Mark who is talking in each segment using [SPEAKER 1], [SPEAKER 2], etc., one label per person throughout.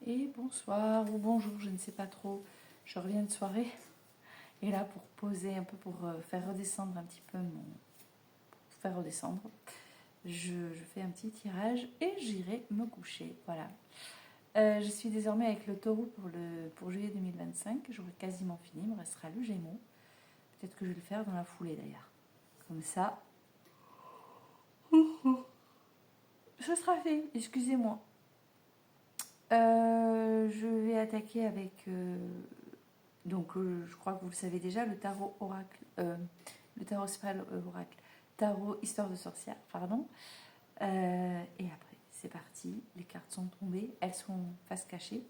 [SPEAKER 1] Et bonsoir ou bonjour, je ne sais pas trop. Je reviens de soirée. Et là, pour poser un peu, pour faire redescendre un petit peu mon... Faire redescendre, je fais un petit tirage et j'irai me coucher. Voilà. Je suis désormais avec le taureau pour juillet 2025. J'aurai quasiment fini. Il me restera le gémeau. Peut-être que je vais le faire dans la foulée d'ailleurs. Comme ça, ce sera fait. Excusez-moi. Je vais attaquer avec... je crois que vous le savez déjà, le tarot oracle... le tarot, c'est pas l'oracle. Tarot histoire de sorcière, pardon. Et après, c'est parti. Les cartes sont tombées. Elles sont face cachée.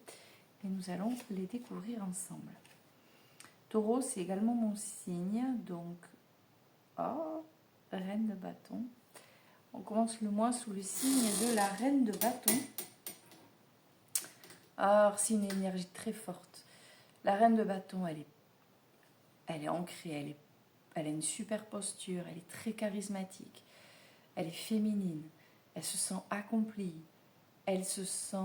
[SPEAKER 1] Et nous allons les découvrir ensemble. Taureau, c'est également mon signe. Donc, oh, reine de bâton. On commence le mois sous le signe de la reine de bâton. Alors, c'est une énergie très forte. La reine de bâton, elle est ancrée, elle a une super posture, elle est très charismatique, elle est féminine, elle se sent accomplie, elle se sent,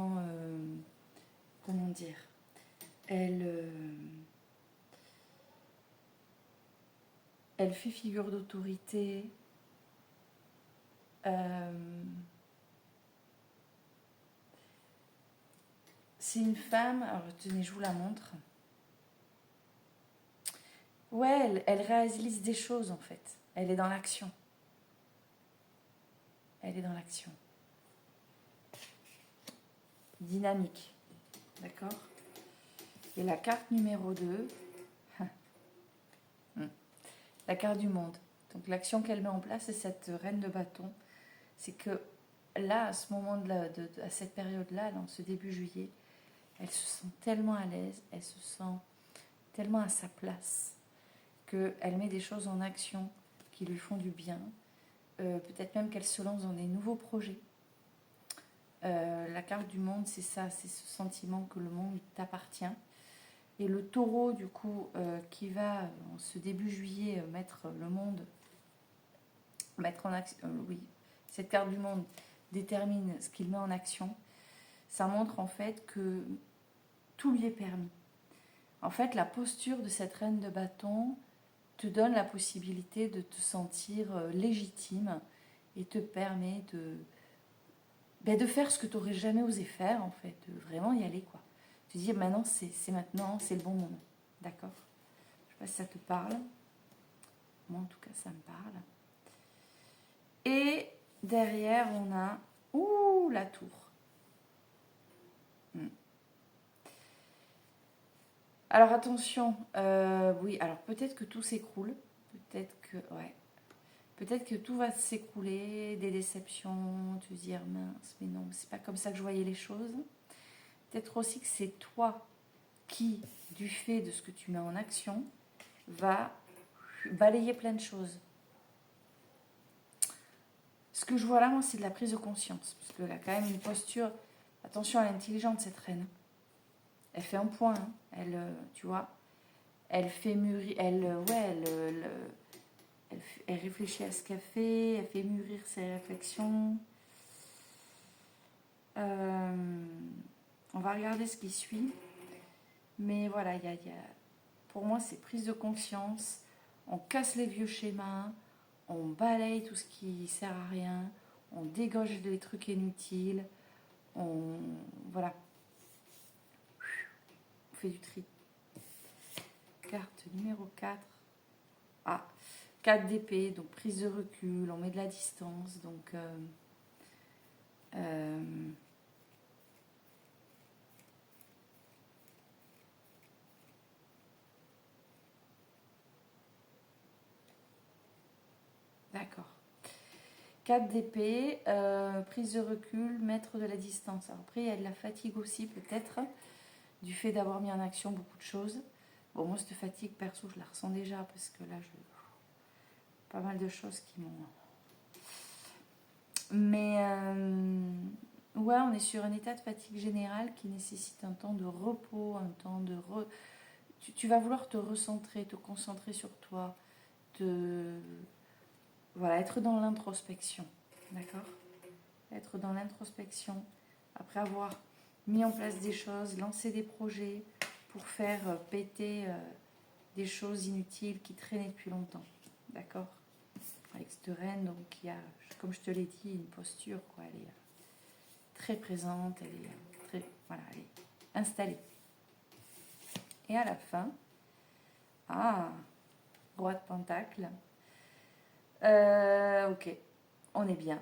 [SPEAKER 1] comment dire, elle fait figure d'autorité. C'est une femme, alors tenez, je vous la montre. Ouais, elle réalise des choses en fait. Elle est dans l'action. Elle est dans l'action. Dynamique. D'accord ? Et la carte numéro 2, la carte du monde. Donc l'action qu'elle met en place, c'est cette reine de bâton. C'est que là, à ce moment à cette période-là, dans ce début juillet, elle se sent tellement à l'aise, elle se sent tellement à sa place, qu'elle met des choses en action qui lui font du bien. Peut-être même qu'elle se lance dans des nouveaux projets. La carte du monde, c'est ça, c'est ce sentiment que le monde t'appartient. Et le taureau, du coup, qui va, en ce début juillet, mettre le monde, mettre en action, oui, cette carte du monde détermine ce qu'il met en action. Ça montre en fait que tout lui est permis. En fait, la posture de cette reine de bâton te donne la possibilité de te sentir légitime et te permet de faire ce que tu n'aurais jamais osé faire, en fait, de vraiment y aller, quoi. Tu dis, maintenant, c'est maintenant, c'est le bon moment. D'accord ? Je ne sais pas si ça te parle. Moi, en tout cas, ça me parle. Et derrière, on a... Ouh, la tour. Alors, attention. Oui, alors peut-être que tout s'écroule. Peut-être que tout va s'écrouler, des déceptions, te dire mince, mais non, c'est pas comme ça que je voyais les choses. Peut-être aussi que c'est toi qui, du fait de ce que tu mets en action, va balayer plein de choses. Ce que je vois là, moi, c'est de la prise de conscience. Parce qu'elle a quand même une posture. Attention, elle est intelligente, cette reine. Elle fait un point. Hein. Elle, tu vois, elle fait mûrir. Elle réfléchit à ce qu'elle fait. Elle fait mûrir ses réflexions. On va regarder ce qui suit. Mais voilà, pour moi, c'est prise de conscience. On casse les vieux schémas. On balaye tout ce qui sert à rien. On dégage des trucs inutiles. Voilà. On fait du tri. Carte numéro 4. Ah, 4 d'épée, donc prise de recul. On met de la distance. Donc... D'accord. 4 d'épée, prise de recul, mettre de la distance. Alors après, il y a de la fatigue aussi, peut-être, du fait d'avoir mis en action beaucoup de choses. Bon, moi, cette fatigue, perso, je la ressens déjà, parce que là, pas mal de choses qui m'ont... Mais, ouais, on est sur un état de fatigue générale qui nécessite un temps de repos, un temps de... Tu vas vouloir te recentrer, te concentrer sur toi, voilà, être dans l'introspection, d'accord ? Être dans l'introspection, après avoir mis en place des choses, lancé des projets pour faire péter des choses inutiles qui traînaient depuis longtemps. D'accord? Avec cette reine, donc il y a, comme je te l'ai dit, une posture, quoi. Elle est très présente, elle est très, voilà, elle est installée. Et à la fin, roi de pentacle. Ok, on est bien.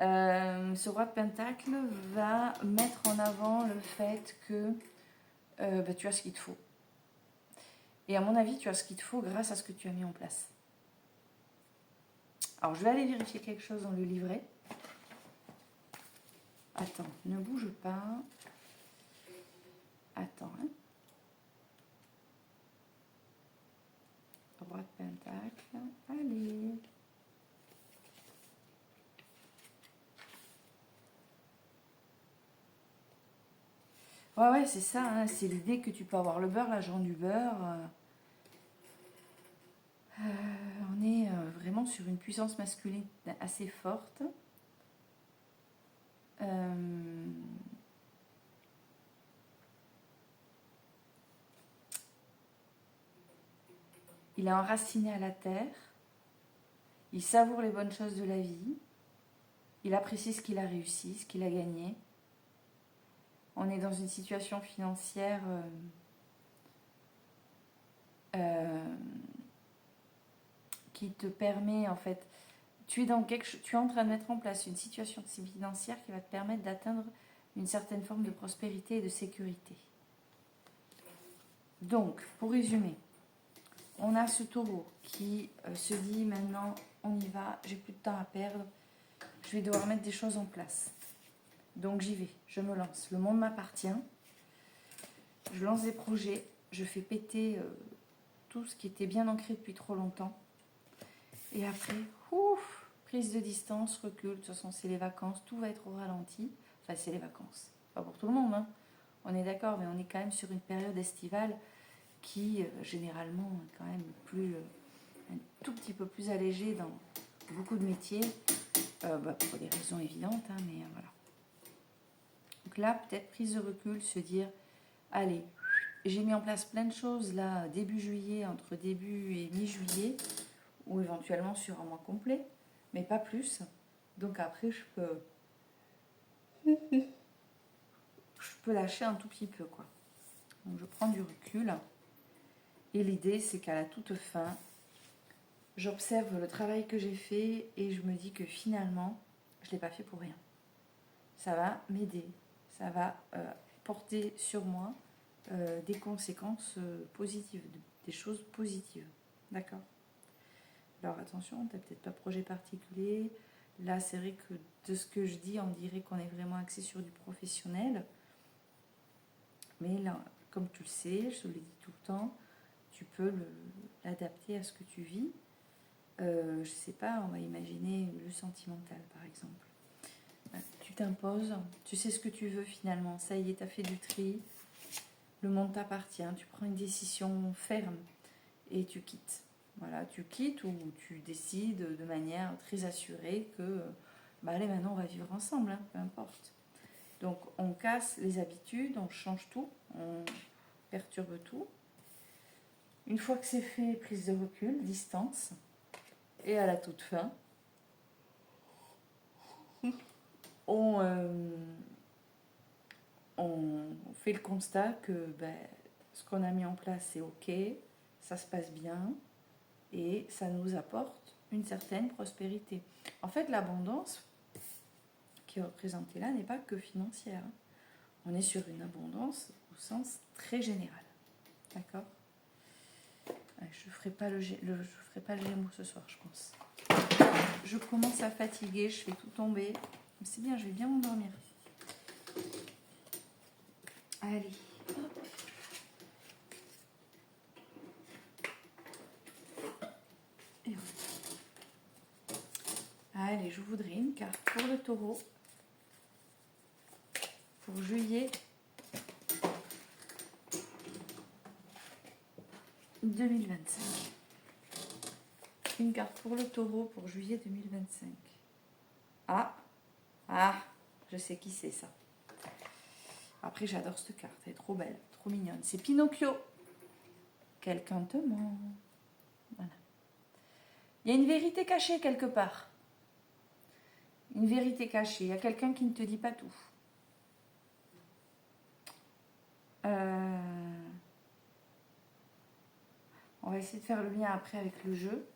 [SPEAKER 1] Ce roi de pentacle va mettre en avant le fait que tu as ce qu'il te faut. Et à mon avis, tu as ce qu'il te faut grâce à ce que tu as mis en place. Alors, je vais aller vérifier quelque chose dans le livret. Attends, ne bouge pas. Attends, hein. Roi de pentacle. Allez. Ouais, c'est ça. Hein. C'est l'idée que tu peux avoir le beurre, l'agent du beurre. On est vraiment sur une puissance masculine assez forte. Il est enraciné à la terre. Il savoure les bonnes choses de la vie. Il apprécie ce qu'il a réussi, ce qu'il a gagné. On est dans une situation financière qui te permet, en fait, tu es en train de mettre en place une situation financière qui va te permettre d'atteindre une certaine forme de prospérité et de sécurité. Donc, pour résumer, on a ce taureau qui se dit maintenant, on y va, j'ai plus de temps à perdre, je vais devoir mettre des choses en place. Donc j'y vais, je me lance. Le monde m'appartient, je lance des projets, je fais péter tout ce qui était bien ancré depuis trop longtemps. Et après, prise de distance, recul, de toute façon c'est les vacances, tout va être au ralenti. Enfin c'est les vacances, pas pour tout le monde, hein. On est d'accord, mais on est quand même sur une période estivale qui généralement est quand même plus, un tout petit peu plus allégée dans beaucoup de métiers, pour des raisons évidentes, hein, mais voilà. Donc là, peut-être prise de recul, se dire, allez, j'ai mis en place plein de choses là, début juillet, entre début et mi-juillet, ou éventuellement sur un mois complet, mais pas plus. Donc après, je peux lâcher un tout petit peu, quoi. Donc je prends du recul. Et l'idée, c'est qu'à la toute fin, j'observe le travail que j'ai fait et je me dis que finalement, je ne l'ai pas fait pour rien. Ça va m'aider, ça va porter sur moi des conséquences positives, des choses positives. D'accord? Alors attention, tu n'as peut-être pas de projet particulier. Là, c'est vrai que de ce que je dis, on dirait qu'on est vraiment axé sur du professionnel. Mais là, comme tu le sais, je te le dis tout le temps, tu peux l'adapter à ce que tu vis. Je sais pas, on va imaginer le sentimental par exemple. Tu t'imposes, tu sais ce que tu veux finalement, ça y est, tu as fait du tri, le monde t'appartient, tu prends une décision ferme et tu quittes. Voilà, tu quittes ou tu décides de manière très assurée que, allez, maintenant on va vivre ensemble, hein, peu importe. Donc on casse les habitudes, on change tout, on perturbe tout. Une fois que c'est fait, prise de recul, distance, et à la toute fin, on fait le constat que ce qu'on a mis en place, c'est ok, ça se passe bien, et ça nous apporte une certaine prospérité. En fait, l'abondance qui est représentée là n'est pas que financière. On est sur une abondance au sens très général. D'accord ? Je ne ferai pas le Gémeaux ce soir, je pense. Je commence à fatiguer, je fais tout tomber. C'est bien, je vais bien m'endormir. Allez. Et voilà. Allez, je voudrais une carte pour le taureau. Pour juillet 2025. Une carte pour le taureau pour juillet 2025. Ah, je sais qui c'est ça. Après, j'adore cette carte, elle est trop belle, trop mignonne. C'est Pinocchio. Quelqu'un te ment. Voilà. Il y a une vérité cachée quelque part. Une vérité cachée. Il y a quelqu'un qui ne te dit pas tout. On va essayer de faire le lien après avec le jeu.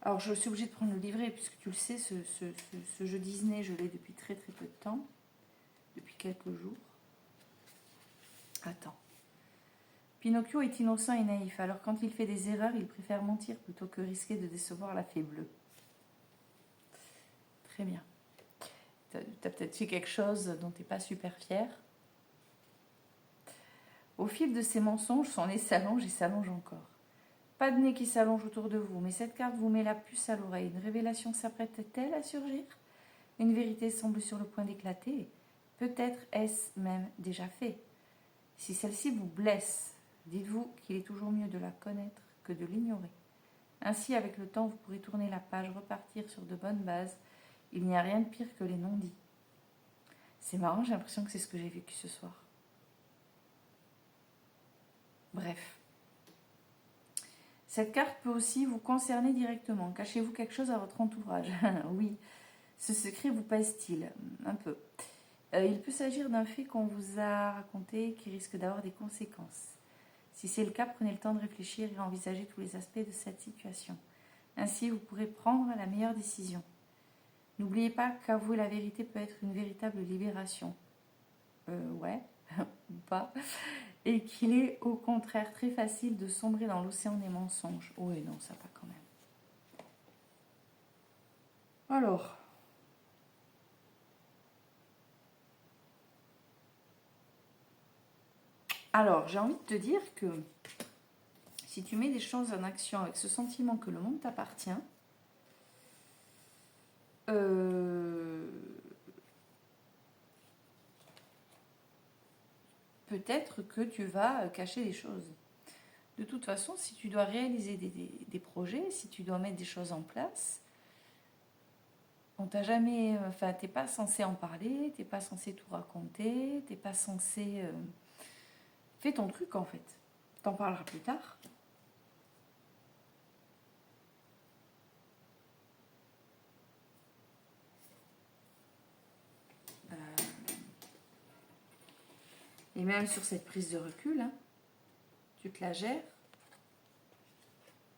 [SPEAKER 1] Alors, je suis obligée de prendre le livret, puisque tu le sais, ce jeu Disney, je l'ai depuis très très peu de temps. Depuis quelques jours. Attends. Pinocchio est innocent et naïf, alors quand il fait des erreurs, il préfère mentir plutôt que risquer de décevoir la fée bleue. Très bien. Tu as peut-être fait quelque chose dont tu n'es pas super fier. Au fil de ces mensonges, son nez s'allonge et s'allonge encore. Pas de nez qui s'allonge autour de vous, mais cette carte vous met la puce à l'oreille. Une révélation s'apprête-t-elle à surgir? Une vérité semble sur le point d'éclater. Peut-être est-ce même déjà fait. Si celle-ci vous blesse, dites-vous qu'il est toujours mieux de la connaître que de l'ignorer. Ainsi, avec le temps, vous pourrez tourner la page, repartir sur de bonnes bases. Il n'y a rien de pire que les non-dits. C'est marrant, j'ai l'impression que c'est ce que j'ai vécu ce soir. Bref. Cette carte peut aussi vous concerner directement. Cachez-vous quelque chose à votre entourage. Oui, ce secret vous pèse-t-il? Un peu. Il peut s'agir d'un fait qu'on vous a raconté qui risque d'avoir des conséquences. Si c'est le cas, prenez le temps de réfléchir et envisager tous les aspects de cette situation. Ainsi, vous pourrez prendre la meilleure décision. N'oubliez pas qu'avouer la vérité peut être une véritable libération. Ouais, ou pas. Et qu'il est au contraire très facile de sombrer dans l'océan des mensonges. Oui, non, ça pas quand même. Alors, j'ai envie de te dire que si tu mets des choses en action avec ce sentiment que le monde t'appartient, peut-être que tu vas cacher des choses. De toute façon, si tu dois réaliser des projets, si tu dois mettre des choses en place, on t'a jamais... Enfin, t'es pas censé en parler, t'es pas censé tout raconter, t'es pas censé... Fais ton truc en fait. T'en parleras plus tard. Et même sur cette prise de recul, hein, tu te la gères.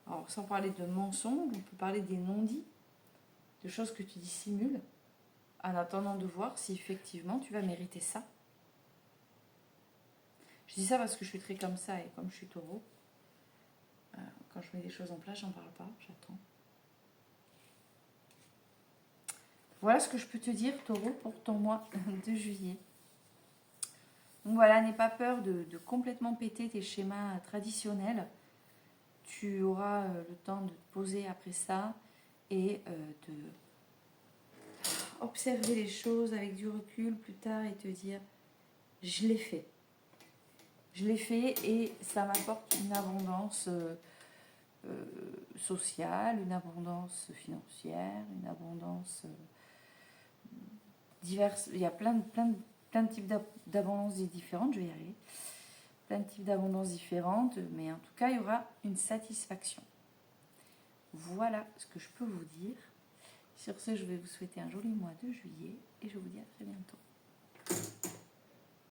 [SPEAKER 1] Alors, sans parler de mensonges, on peut parler des non-dits, de choses que tu dissimules, en attendant de voir si effectivement tu vas mériter ça. Je dis ça parce que je suis très comme ça et comme je suis taureau, quand je mets des choses en place, j'en parle pas, j'attends. Voilà ce que je peux te dire, taureau, pour ton mois de juillet. Donc voilà, n'aie pas peur de complètement péter tes schémas traditionnels. Tu auras le temps de te poser après ça et de observer les choses avec du recul plus tard et te dire je l'ai fait. Je l'ai fait et ça m'apporte une abondance sociale, une abondance financière, une abondance diverse. Il y a plein de types d'abondance différentes, je vais y arriver. Plein de types d'abondance différentes, mais en tout cas, il y aura une satisfaction. Voilà ce que je peux vous dire. Sur ce, je vais vous souhaiter un joli mois de juillet et je vous dis à très bientôt.